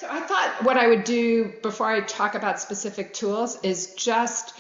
So I thought what I would do before I talk about specific tools is just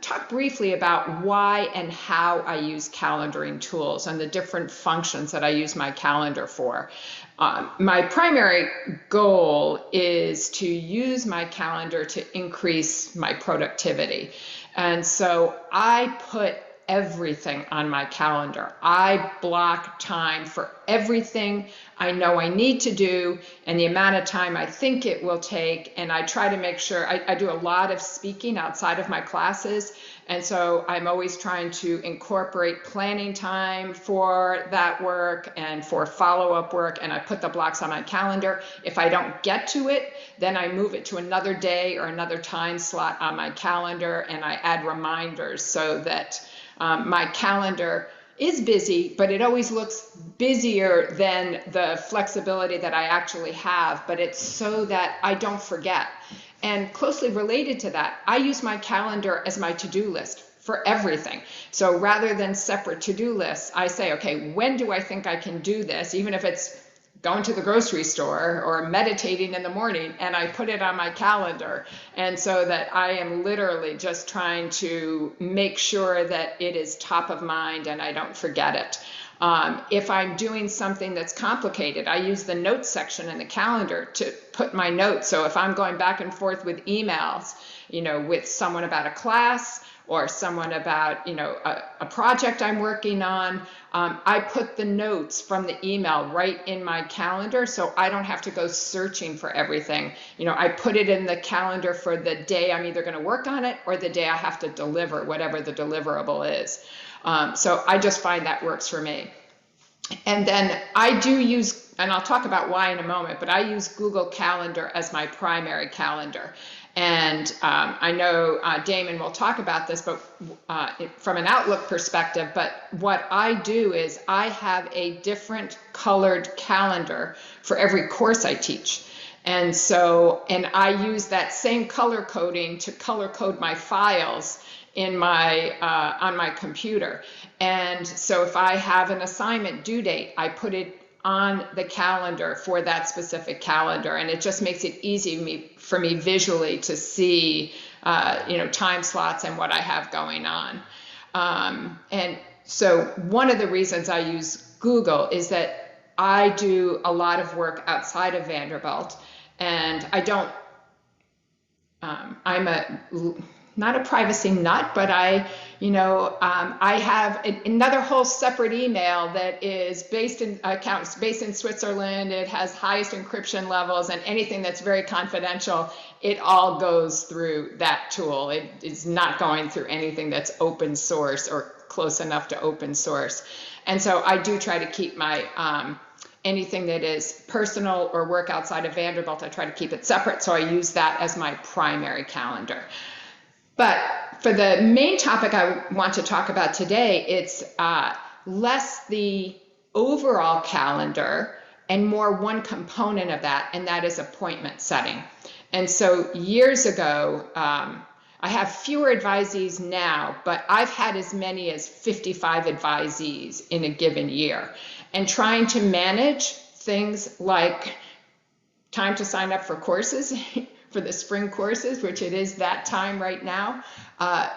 talk briefly about why and how I use calendaring tools and the different functions that I use my calendar for. My primary goal is to use my calendar to increase my productivity. And so I put everything on my calendar. I block time for everything I know I need to do and the amount of time I think it will take. And I try to make sure I do a lot of speaking outside of my classes. And so I'm always trying to incorporate planning time for that work and for follow-up work. And I put the blocks on my calendar. If I don't get to it, then I move it to another day or another time slot on my calendar. And I add reminders so that my calendar is busy, but it always looks busier than the flexibility that I actually have, but it's so that I don't forget. And closely related to that, I use my calendar as my to-do list for everything. So rather than separate to-do lists, I say, okay, when do I think I can do this? Even if it's going to the grocery store or meditating in the morning, and I put it on my calendar. And so that I am literally just trying to make sure that it is top of mind and I don't forget it. If I'm doing something that's complicated, I use the notes section in the calendar to put my notes. So if I'm going back and forth with emails, with someone about a class or someone about, a project I'm working on, I put the notes from the email right in my calendar so I don't have to go searching for everything. I put it in the calendar for the day I'm either going to work on it or the day I have to deliver, whatever the deliverable is. So I just find that works for me. And then I do use, and I'll talk about why in a moment, but I use Google Calendar as my primary calendar. And I know Damon will talk about this, but from an Outlook perspective, but what I do is I have a different colored calendar for every course I teach. And I use that same color coding to color code my files in my on my computer. And so if I have an assignment due date, I put it on the calendar for that specific calendar, and it just makes it easy for me visually to see time slots and what I have going on. And so one of the reasons I use Google is that I do a lot of work outside of Vanderbilt, and I don't I'm not a privacy nut, but I have another whole separate email that is based in Switzerland. It has highest encryption levels, and anything that's very confidential, it all goes through that tool. It is not going through anything that's open source or close enough to open source. And so I do try to keep my anything that is personal or work outside of Vanderbilt, I try to keep it separate. So I use that as my primary calendar. But for the main topic I want to talk about today, it's less the overall calendar and more one component of that, and that is appointment setting. And so years ago, I have fewer advisees now, but I've had as many as 55 advisees in a given year. And trying to manage things like time to sign up for courses, for the spring courses, which it is that time right now,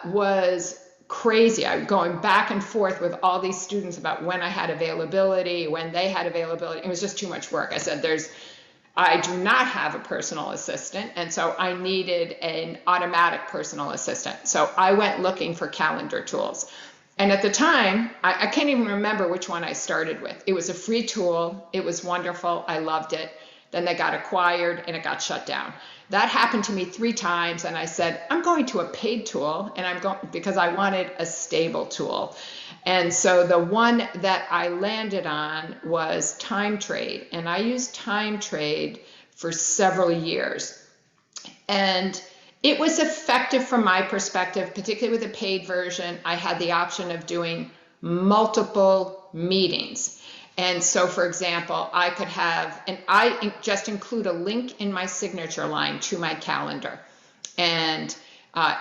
was crazy. I'm going back and forth with all these students about when I had availability, when they had availability. It was just too much work. I said, I do not have a personal assistant, and so I needed an automatic personal assistant. So I went looking for calendar tools. And at the time, I can't even remember which one I started with. It was a free tool. It was wonderful. I loved it. Then they got acquired and it got shut down. That happened to me 3 times, and I said, I'm going to a paid tool, and I'm going because I wanted a stable tool. And so the one that I landed on was Time Trade, and I used Time Trade for several years. And it was effective from my perspective, particularly with the paid version. I had the option of doing multiple meetings. And so, for example, I could have, and I just include a link in my signature line to my calendar. And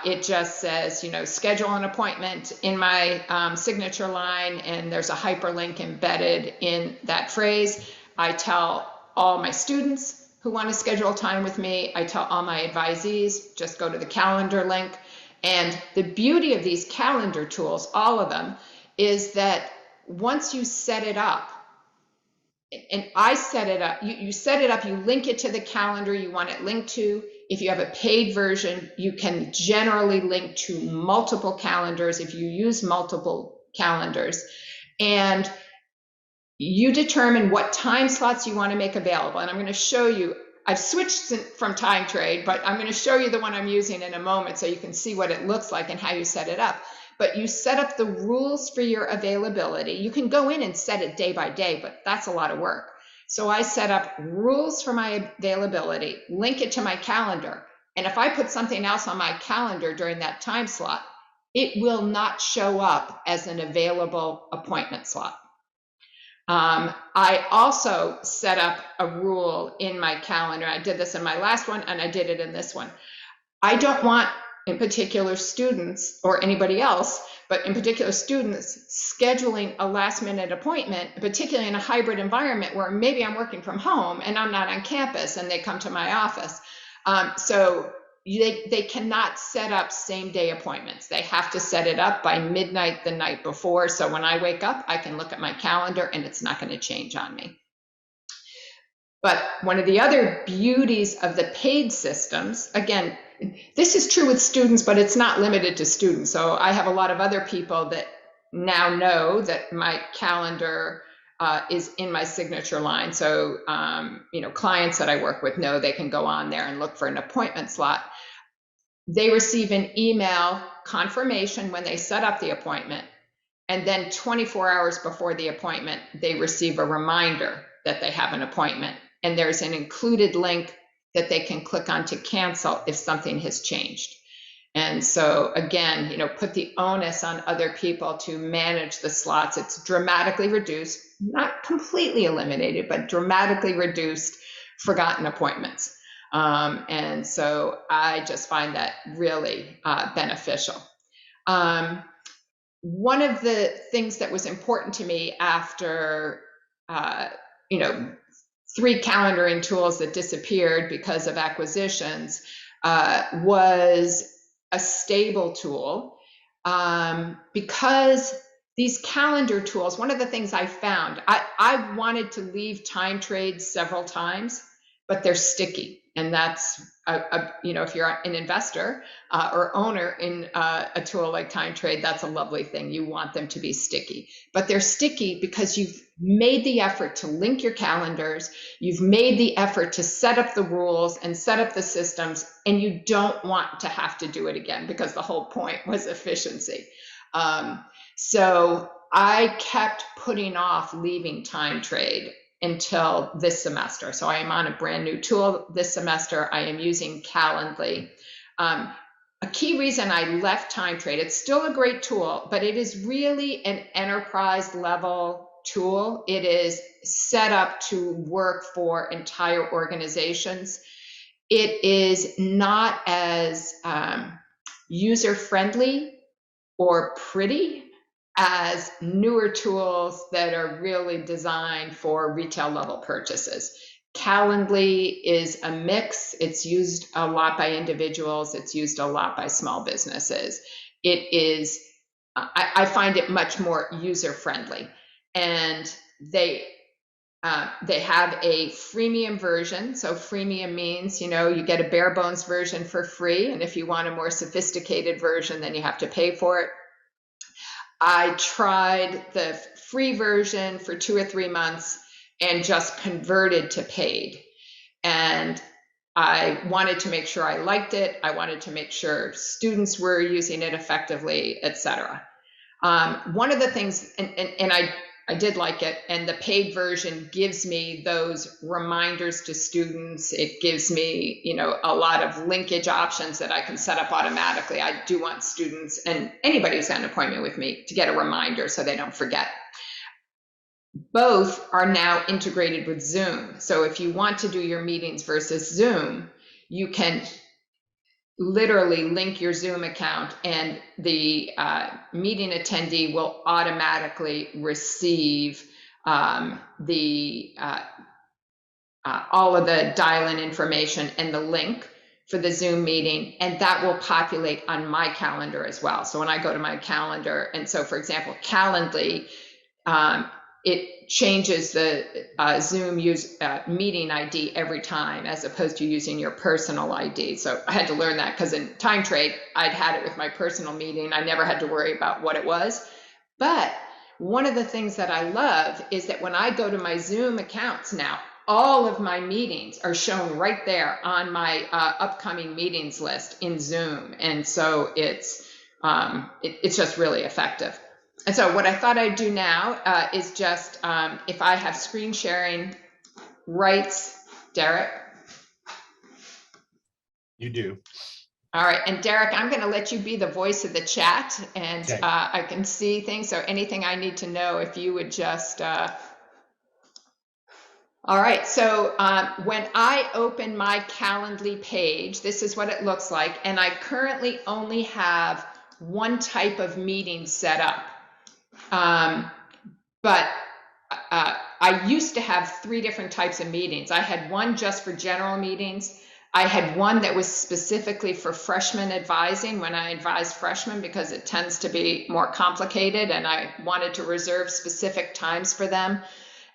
it just says, schedule an appointment in my signature line, and there's a hyperlink embedded in that phrase. I tell all my students who want to schedule time with me, I tell all my advisees, just go to the calendar link. And the beauty of these calendar tools, all of them, is that once you set it up, and I set it up, you set it up, you link it to the calendar you want it linked to. If you have a paid version, you can generally link to multiple calendars if you use multiple calendars. And you determine what time slots you want to make available. And I'm going to show you, I've switched from Time Trade, but I'm going to show you the one I'm using in a moment so you can see what it looks like and how you set it up. But you set up the rules for your availability. You can go in and set it day by day, but that's a lot of work. So I set up rules for my availability, link it to my calendar. And if I put something else on my calendar during that time slot, it will not show up as an available appointment slot. I also set up a rule in my calendar. I did this in my last one and I did it in this one. I don't want, in particular, students or anybody else, but in particular students scheduling a last minute appointment, particularly in a hybrid environment where maybe I'm working from home and I'm not on campus and they come to my office. So they cannot set up same day appointments. They have to set it up by midnight the night before. So when I wake up, I can look at my calendar and it's not going to change on me. But one of the other beauties of the paid systems, again, this is true with students, but it's not limited to students. So I have a lot of other people that now know that my calendar is in my signature line. So, clients that I work with know they can go on there and look for an appointment slot. They receive an email confirmation when they set up the appointment. And then 24 hours before the appointment, they receive a reminder that they have an appointment. And there's an included link that they can click on to cancel if something has changed. And so again, put the onus on other people to manage the slots. It's dramatically reduced, not completely eliminated, but dramatically reduced forgotten appointments. And so I just find that really beneficial. One of the things that was important to me after, 3 calendaring tools that disappeared because of acquisitions was a stable tool. Because these calendar tools, one of the things I found, I wanted to leave Time Trade several times, but they're sticky. And that's, if you're an investor or owner in a tool like Time Trade, that's a lovely thing. You want them to be sticky. But they're sticky because you've made the effort to link your calendars. You've made the effort to set up the rules and set up the systems, and you don't want to have to do it again because the whole point was efficiency. So I kept putting off leaving Time Trade until this semester. So I am on a brand new tool this semester. I am using Calendly. A key reason I left Time Trade, it's still a great tool, but it is really an enterprise level tool. It is set up to work for entire organizations. It is not as user-friendly or pretty as newer tools that are really designed for retail level purchases. Calendly is a mix. It's used a lot by individuals. It's used a lot by small businesses. It is, I find it much more user-friendly. And they have a freemium version. So freemium means, you get a bare bones version for free. And if you want a more sophisticated version, then you have to pay for it. I tried the free version for 2 or 3 months and just converted to paid. And I wanted to make sure I liked it. I wanted to make sure students were using it effectively, etc. One of the things, and I did like it, and the paid version gives me those reminders to students. It gives me, a lot of linkage options that I can set up automatically. I do want students and anybody who's got an appointment with me to get a reminder so they don't forget. Both are now integrated with Zoom. So if you want to do your meetings versus Zoom, you can literally link your Zoom account and the meeting attendee will automatically receive the all of the dial-in information and the link for the Zoom meeting, and that will populate on my calendar as well. So when I go to my calendar, and so for example, Calendly, it changes the Zoom meeting ID every time, as opposed to using your personal ID. So I had to learn that, because in Time Trade, I'd had it with my personal meeting. I never had to worry about what it was. But one of the things that I love is that when I go to my Zoom accounts now, all of my meetings are shown right there on my upcoming meetings list in Zoom. And so it's just really effective. And so what I thought I'd do now is just, if I have screen sharing rights, Derek? You do. All right, and Derek, I'm going to let you be the voice of the chat, and Okay. I can see things, so anything I need to know, if you would just... All right, so when I open my Calendly page, this is what it looks like, and I currently only have one type of meeting set up. But I used to have 3 different types of meetings. I had one just for general meetings. I had one that was specifically for freshman advising, when I advise freshmen, because it tends to be more complicated and I wanted to reserve specific times for them.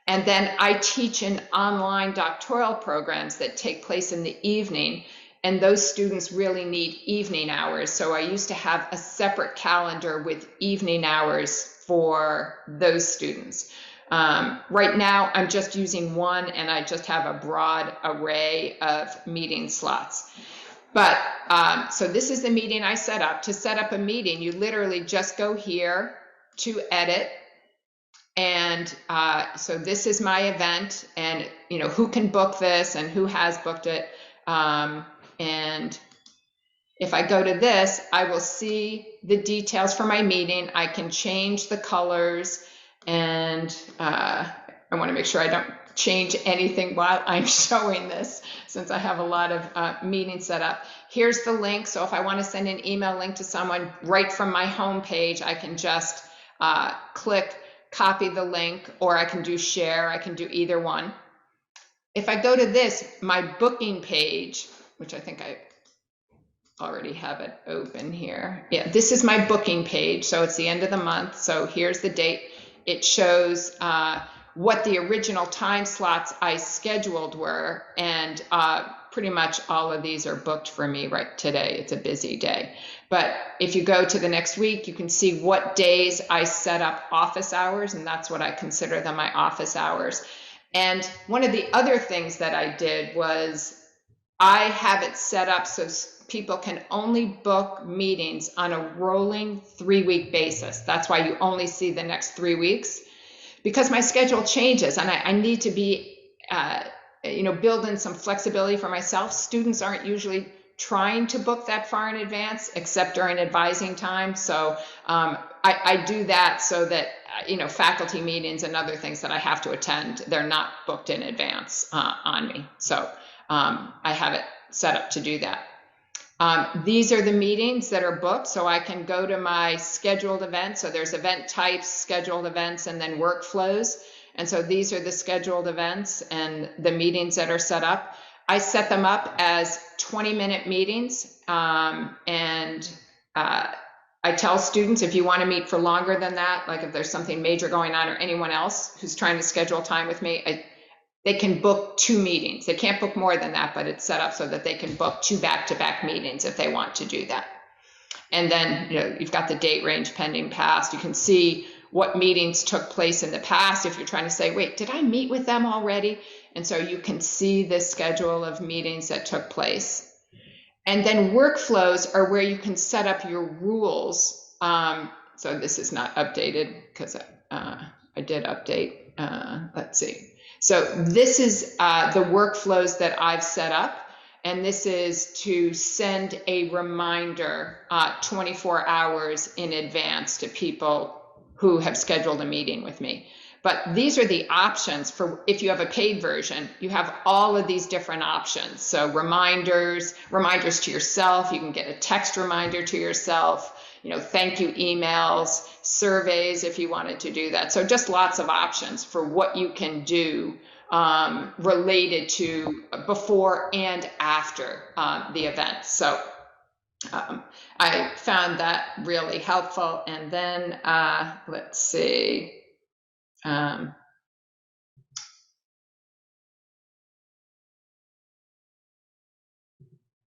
And then I teach in online doctoral programs that take place in the evening, and those students really need evening hours. So I used to have a separate calendar with evening hours for those students. Right now, I'm just using one, and I just have a broad array of meeting slots. But so this is the meeting I set up. To set up a meeting, you literally just go here to edit. And so this is my event, and who can book this and who has booked it. And if I go to this, I will see the details for my meeting. I can change the colors, and I want to make sure I don't change anything while I'm showing this, since I have a lot of meetings set up. Here's the link. So if I want to send an email link to someone right from my home page, I can just click copy the link, or I can do share. I can do either one. If I go to this, my booking page, which I think I already have it open here. Yeah, this is my booking page. So it's the end of the month. So here's the date. It shows what the original time slots I scheduled were, and pretty much all of these are booked for me right today. It's a busy day. But if you go to the next week, you can see what days I set up office hours, and that's what I consider them, my office hours. And one of the other things that I did was I have it set up so people can only book meetings on a rolling 3-week basis. That's why you only see the next 3 weeks, because my schedule changes, and I need to be, build in some flexibility for myself. Students aren't usually trying to book that far in advance, except during advising time. So I do that so that, faculty meetings and other things that I have to attend, they're not booked in advance on me. So I have it set up to do that. These are the meetings that are booked, so I can go to my scheduled events. So there's event types, scheduled events, and then workflows. And so these are the scheduled events and the meetings that are set up. I set them up as 20-minute meetings, and I tell students, if you want to meet for longer than that, like if there's something major going on, or anyone else who's trying to schedule time with me, they can book 2 meetings. They can't book more than that, but it's set up so that they can book 2 back-to-back meetings if they want to do that. And then, you've got the date range pending past. You can see what meetings took place in the past if you're trying to say, wait, did I meet with them already? And so you can see the schedule of meetings that took place. And then workflows are where you can set up your rules. So this is not updated because I did update. Let's see. So this is the workflows that I've set up. And this is to send a reminder 24 hours in advance to people who have scheduled a meeting with me. But these are the options for if you have a paid version. You have all of these different options. So reminders to yourself. You can get a text reminder to yourself, thank you emails, surveys if you wanted to do that. So just lots of options for what you can do related to before and after the event. So I found that really helpful. And then let's see.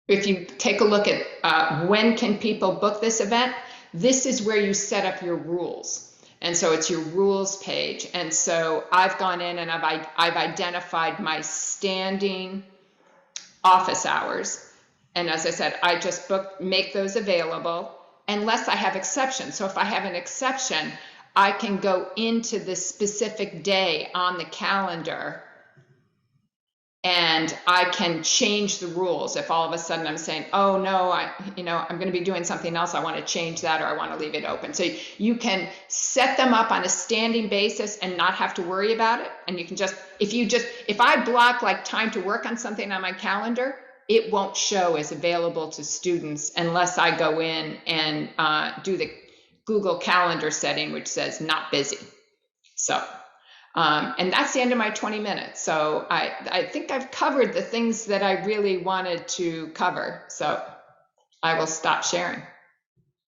If you take a look at when can people book this event, this is where you set up your rules. And so it's your rules page. And so I've gone in and I've identified my standing office hours. And as I said, I just make those available unless I have exceptions. So if I have an exception, I can go into the specific day on the calendar and I can change the rules. If all of a sudden I'm saying, oh no, I'm going to be doing something else, I want to change that, or I want to leave it open. So you can set them up on a standing basis and not have to worry about it. And you can if I block like time to work on something on my calendar, it won't show as available to students unless I go in and do the Google Calendar setting, which says not busy. So. And that's the end of my 20 minutes. So I think I've covered the things that I really wanted to cover. So I will stop sharing.